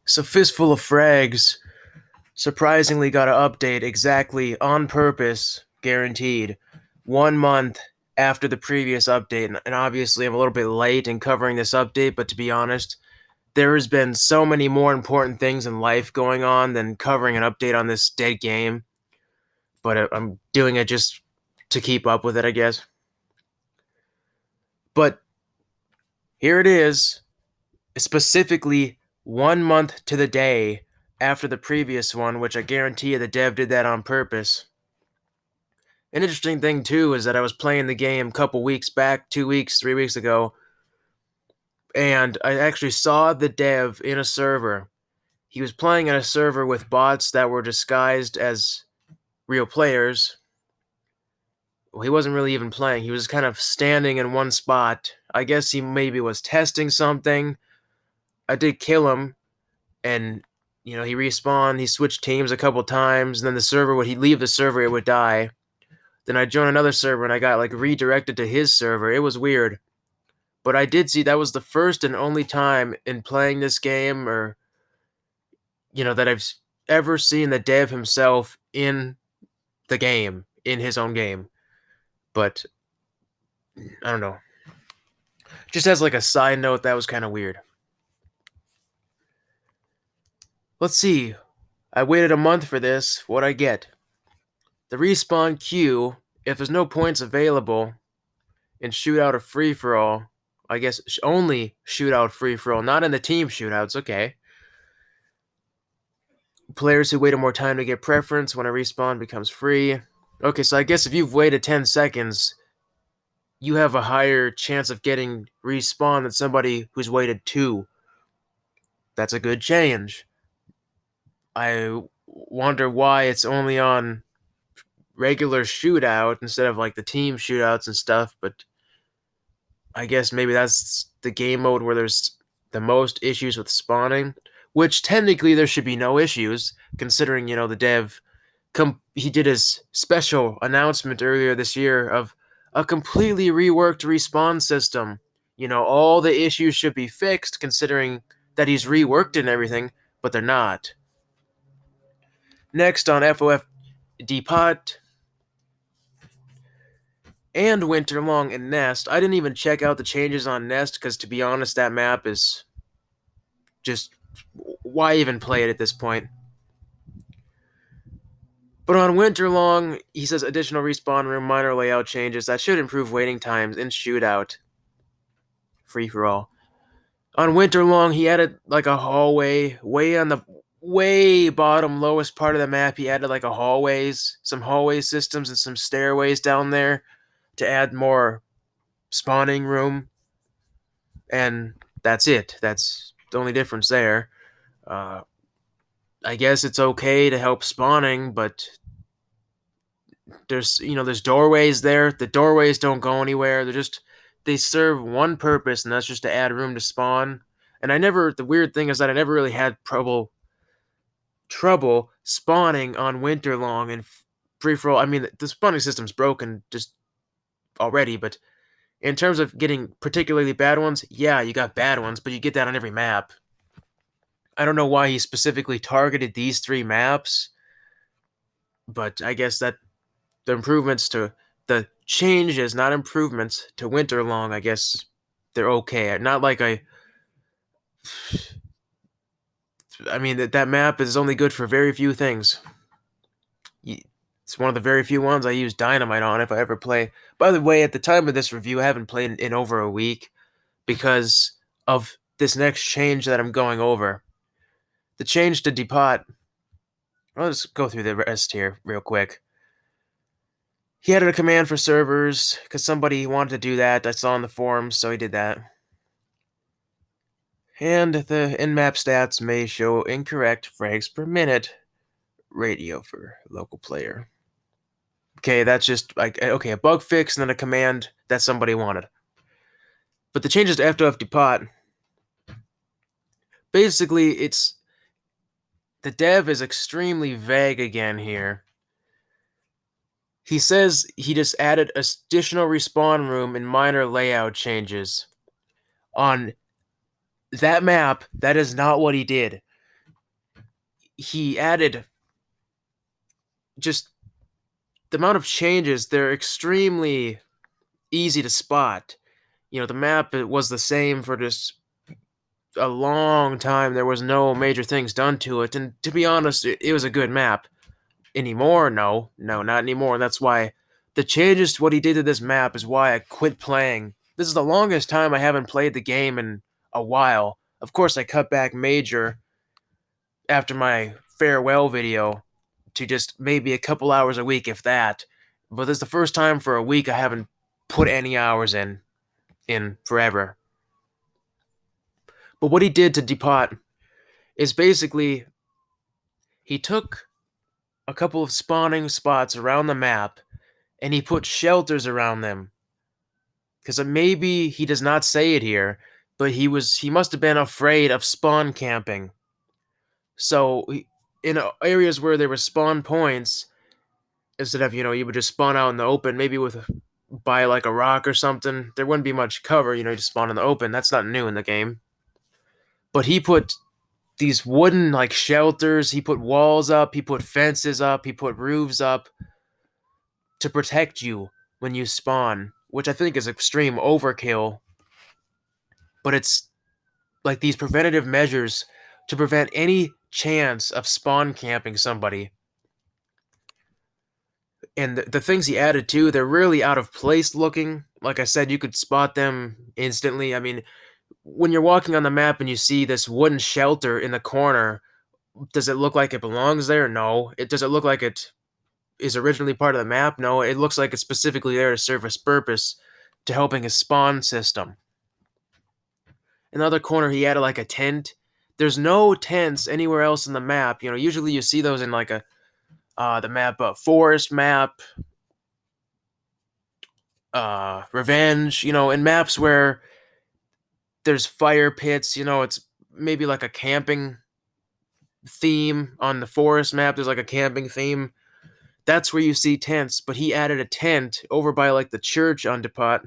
So Fistful of Frags surprisingly got an update exactly on purpose, guaranteed, 1 month after the previous update. And obviously, I'm a little bit late in covering this update, but to be honest, there has been so many more important things in life going on than covering an update on this dead game. But I'm doing it just to keep up with it, I guess. But here it is, specifically 1 month to the day after the previous one, which I guarantee you the dev did that on purpose. An interesting thing too is that I was playing the game a couple weeks back, 2 weeks, 3 weeks ago, and I actually saw the dev in a server. He was playing in a server with bots that were disguised as real players. Well, he wasn't really even playing. He was kind of standing in one spot. I guess he maybe was testing something. I did kill him, and he respawned. He switched teams a couple times, and then the server would he'd leave the server, it would die. Then I joined another server and I got like redirected to his server. It was weird. But I did see that was the first and only time in playing this game or that I've ever seen the dev himself in the game, in his own game. But I don't know. Just as like a side note, that was kind of weird. Let's see. I waited a month for this. What'd I get? The respawn queue, if there's no points available, in shootout or free for all, I guess only shootout free for all, not in the team shootouts. Okay. Players who waited more time to get preference when a respawn becomes free. Okay, so I guess if you've waited 10 seconds, you have a higher chance of getting respawn than somebody who's waited 2. That's a good change. I wonder why it's only on regular shootout instead of like the team shootouts and stuff, but I guess maybe that's the game mode where there's the most issues with spawning, which technically there should be no issues considering, the dev he did his special announcement earlier this year of a completely reworked respawn system. All the issues should be fixed considering that he's reworked it and everything, but they're not. Next on FOF Depot and Winterlong and Nest. I didn't even check out the changes on Nest because, to be honest, that map is just why even play it at this point? But on Winterlong, he says additional respawn room, minor layout changes that should improve waiting times in shootout. Free for all. On Winterlong, he added like a hallway way on the way bottom lowest part of the map. He added like some hallway systems and some stairways down there to add more spawning room. And that's it. That's the only difference there. I guess it's okay to help spawning, but there's doorways there. The doorways don't go anywhere. They serve one purpose, and that's just to add room to spawn. And the weird thing is that I never really had trouble spawning on Winterlong and free for all. I mean, the spawning system's broken just already, but in terms of getting particularly bad ones, yeah, you got bad ones, but you get that on every map. I don't know why he specifically targeted these 3 maps, but I guess that the changes, not improvements, to Winterlong, I guess they're okay. Not like I mean, that map is only good for very few things. It's one of the very few ones I use Dynamite on if I ever play. By the way, at the time of this review, I haven't played in over a week because of this next change that I'm going over. The change to Depot. I'll just go through the rest here real quick. He added a command for servers because somebody wanted to do that. I saw in the forums, so he did that. And the in-map stats may show incorrect frags per minute radio for local player. Okay, that's just like a bug fix and then a command that somebody wanted. But the changes to F2F Depot, basically the dev is extremely vague again here. He says he just added additional respawn room and minor layout changes. On that map, that is not what he did. he added just the amount of changes. They're extremely easy to spot. The map, it was the same for just a long time. There was no major things done to it, and to be honest, it was a good map. Anymore? No, no, not anymore. That's why the changes to what he did to this map is why I quit playing. This is the longest time I haven't played the game in a while. Of course, I cut back major after my farewell video to just maybe a couple hours a week, if that. But this is the first time for a week I haven't put any hours in forever. But what he did to Depot is basically he took a couple of spawning spots around the map and he put shelters around them. Because maybe he does not say it here, but he must have been afraid of spawn camping. So in areas where there were spawn points, instead of you would just spawn out in the open, maybe by like a rock or something, there wouldn't be much cover. You just spawn in the open. That's not new in the game. But he put these wooden like shelters. He put walls up. He put fences up. He put roofs up to protect you when you spawn, which I think is extreme overkill. But it's like these preventative measures to prevent any chance of spawn camping somebody. And the things he added too, they're really out of place looking. Like I said, you could spot them instantly. I mean, when you're walking on the map and you see this wooden shelter in the corner, does it look like it belongs there? No. Does it look like it is originally part of the map? No. It looks like it's specifically there to serve a purpose, to helping his spawn system. In the other corner, he added like a tent. There's no tents anywhere else in the map. Usually you see those in like the map, forest map, revenge. In maps where there's fire pits. It's maybe like a camping theme on the forest map. There's like a camping theme. That's where you see tents. But he added a tent over by like the church on Depot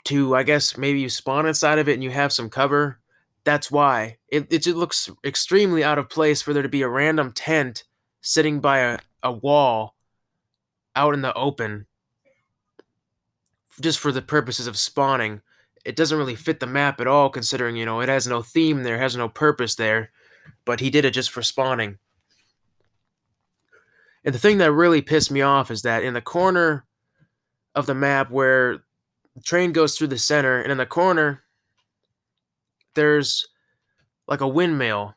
to, I guess, maybe you spawn inside of it and you have some cover. That's why. It just looks extremely out of place for there to be a random tent sitting by a wall out in the open just for the purposes of spawning. It doesn't really fit the map at all, considering, it has no theme there, has no purpose there, but he did it just for spawning. And the thing that really pissed me off is that in the corner of the map where the train goes through the center, and in the corner, there's like a windmill.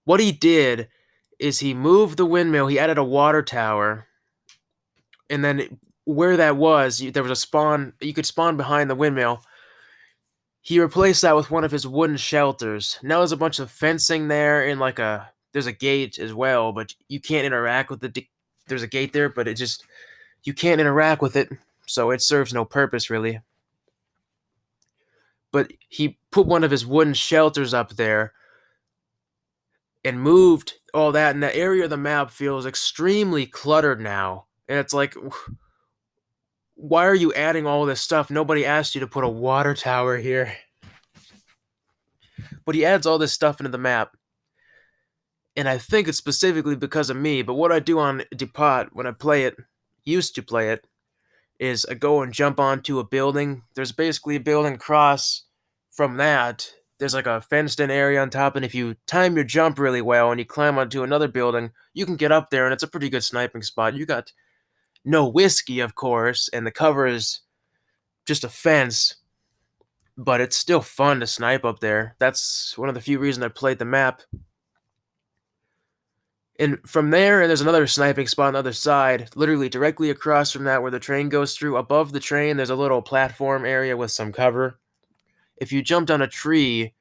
What he did is he moved the windmill, he added a water tower, and then where that was, there was a spawn, you could spawn behind the windmill. He replaced that with one of his wooden shelters. Now there's a bunch of fencing there, and there's a gate as well, but you can't interact with there's a gate there, but you can't interact with it, so it serves no purpose really. But he put one of his wooden shelters up there and moved all that, and the area of the map feels extremely cluttered now. And it's like, why are you adding all this stuff? Nobody asked you to put a water tower here. But he adds all this stuff into the map. And I think it's specifically because of me. But what I do on Depot when I play it, used to play it, is I go and jump onto a building. There's basically a building across from that. There's like a fenced in area on top. And if you time your jump really well and you climb onto another building, you can get up there and it's a pretty good sniping spot. You got no whiskey, of course, and the cover is just a fence, but it's still fun to snipe up there. That's one of the few reasons I played the map. And from there, and there's another sniping spot on the other side, literally directly across from that where the train goes through. Above the train, there's a little platform area with some cover. If you jumped on a tree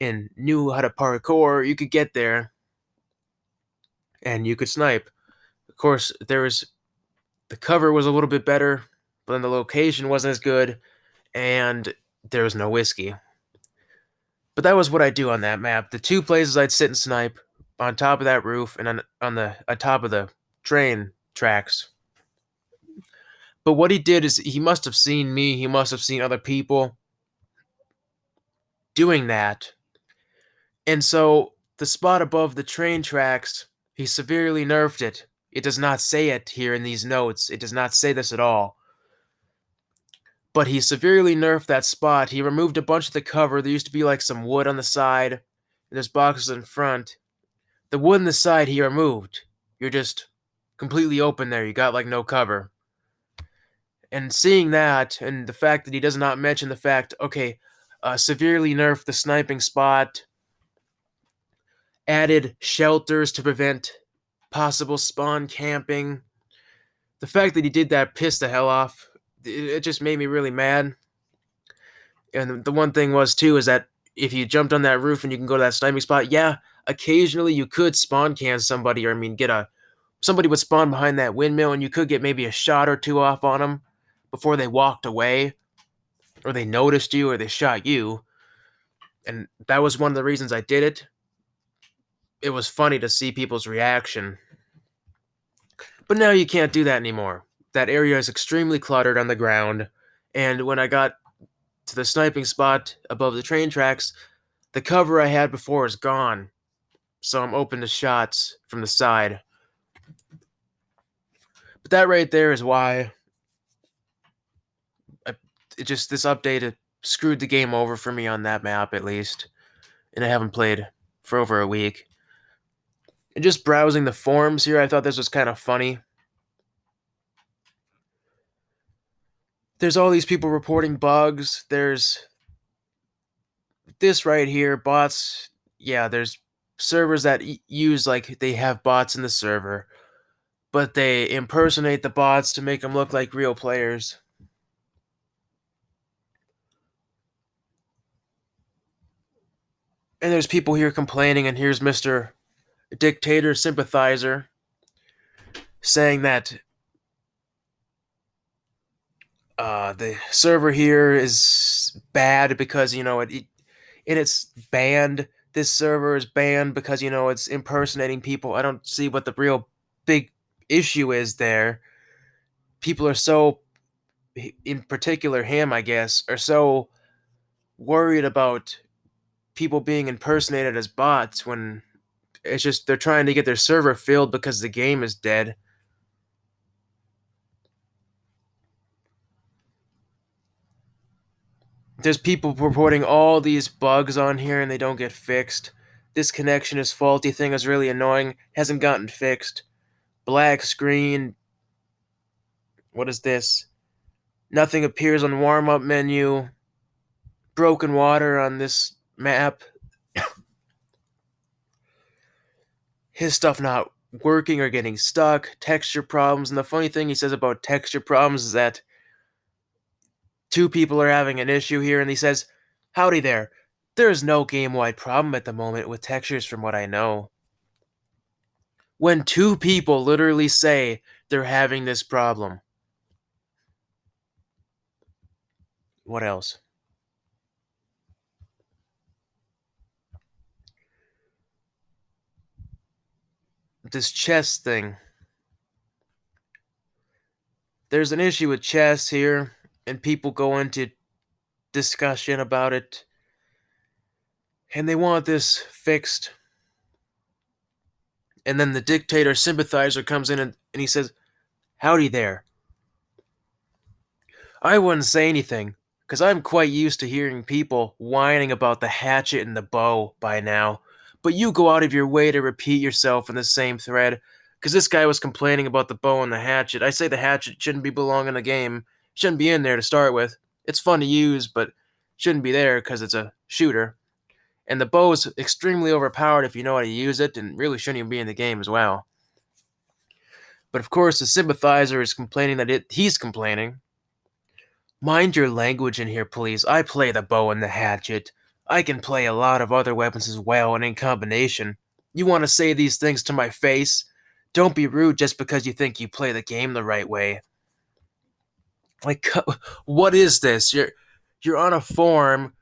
and knew how to parkour, you could get there and you could snipe. Of course, the cover was a little bit better, but then the location wasn't as good, and there was no whiskey. But that was what I do on that map. The two places I'd sit and snipe on top of that roof and on top of the train tracks. But what he did is he must have seen me, he must have seen other people doing that. And so The spot above the train tracks, he severely nerfed it. It does not say it here in these notes. It does not say this at all. But he severely nerfed that spot. He removed a bunch of the cover. There used to be like some wood on the side, and there's boxes in front. The wood on the side he removed. You're just completely open there. You got like no cover. And seeing that, and the fact that he does not mention the fact, okay, severely nerfed the sniping spot, added shelters to prevent possible spawn camping. The fact that he did that pissed the hell off. It just made me really mad. And the one thing was too is that if you jumped on that roof and you can go to that sniping spot, yeah, occasionally you could spawn can somebody, or I mean, somebody would spawn behind that windmill, and you could get maybe a shot or two off on them before they walked away, or they noticed you, or they shot you. And that was one of the reasons I did it. It was funny to see people's reaction. But now you can't do that anymore. That area is extremely cluttered on the ground, and when I got to the sniping spot above the train tracks, the cover I had before is gone. So I'm open to shots from the side. But that right there is why this update screwed the game over for me on that map, at least. And I haven't played for over a week. And just browsing the forums here, I thought this was kind of funny. There's all these people reporting bugs. There's this right here, bots. Yeah, there's servers that use, like, they have bots in the server, but they impersonate the bots to make them look like real players. And there's people here complaining, and here's Mr. Dictator Sympathizer saying that the server here is bad because, and it's banned. This server is banned because, it's impersonating people. I don't see what the real big issue is there. People are so, in particular him, I guess, are so worried about people being impersonated as bots when it's just they're trying to get their server filled because the game is dead. There's people reporting all these bugs on here and they don't get fixed. This connection is faulty thing is really annoying, hasn't gotten fixed. Black screen. What is this? Nothing appears on warm up menu. Broken water on this map. His stuff not working or getting stuck. Texture problems. And the funny thing he says about texture problems is that two people are having an issue here, and he says, "Howdy there. There is no game-wide problem at the moment with textures from what I know." When two people literally say they're having this problem. What else? This chess thing. There's an issue with chess here, and people go into discussion about it, and they want this fixed. And then the dictator sympathizer comes in and he says, "Howdy there. I wouldn't say anything, because I'm quite used to hearing people whining about the hatchet and the bow by now. But you go out of your way to repeat yourself in the same thread, because this guy was complaining about the bow and the hatchet. I say the hatchet shouldn't be belong in the game. Shouldn't be in there to start with. It's fun to use, but shouldn't be there because it's a shooter. And the bow is extremely overpowered if you know how to use it, and really shouldn't even be in the game as well." But of course, the sympathizer is complaining that he's complaining. "Mind your language in here, please. I play the bow and the hatchet. I can play a lot of other weapons as well and in combination. You want to say these things to my face? Don't be rude just because you think you play the game the right way." Like, what is this? You're on a forum.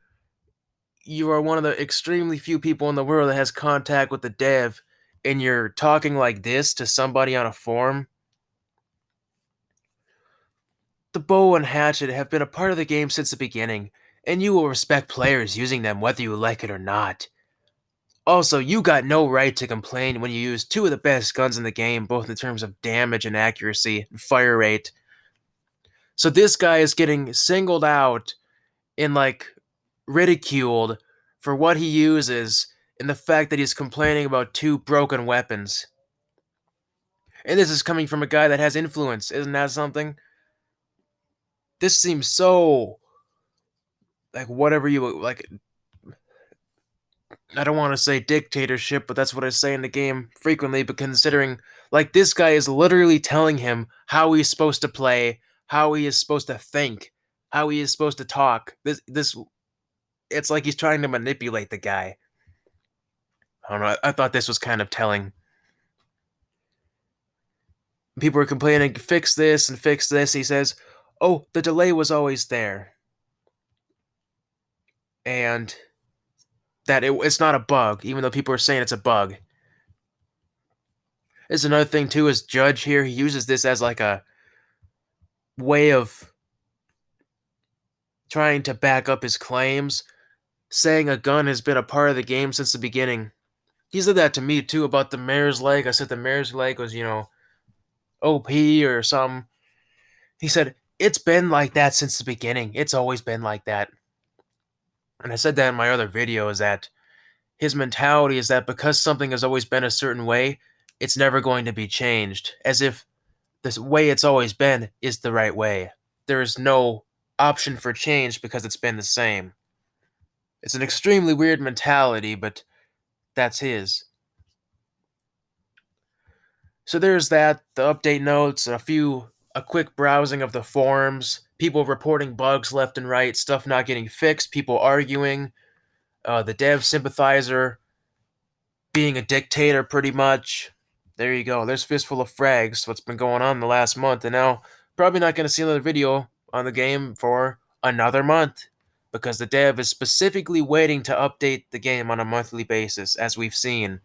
You are one of the extremely few people in the world that has contact with the dev, and you're talking like this to somebody on a forum? The bow and hatchet have been a part of the game since the beginning, and you will respect players using them whether you like it or not. Also, you got no right to complain when you use two of the best guns in the game, both in terms of damage and accuracy and fire rate. So this guy is getting singled out and like ridiculed for what he uses and the fact that he's complaining about two broken weapons. And this is coming from a guy that has influence. Isn't that something? This seems so like whatever you like. I don't want to say dictatorship, but that's what I say in the game frequently. But considering, like, this guy is literally telling him how he's supposed to play, how he is supposed to think, how he is supposed to talk. It's like he's trying to manipulate the guy. I don't know. I thought this was kind of telling. People were complaining, fix this and fix this. He says, "Oh, the delay was always there, and that it's not a bug, even though people are saying it's a bug." There's another thing too. As Judge here, he uses this as like a way of trying to back up his claims, saying a gun has been a part of the game since the beginning. He said that to me too about the mayor's leg. I said the mayor's leg was, OP or something. He said, it's been like that since the beginning. It's always been like that. And I said that in my other videos that his mentality is that because something has always been a certain way, it's never going to be changed. As if the way it's always been is the right way. There is no option for change because it's been the same. It's an extremely weird mentality, but that's his. So there's that, the update notes, a quick browsing of the forums, people reporting bugs left and right, stuff not getting fixed, people arguing, the dev sympathizer being a dictator pretty much. There you go. There's Fistful of Frags, what's been going on the last month, and now probably not going to see another video on the game for another month because the dev is specifically waiting to update the game on a monthly basis, as we've seen.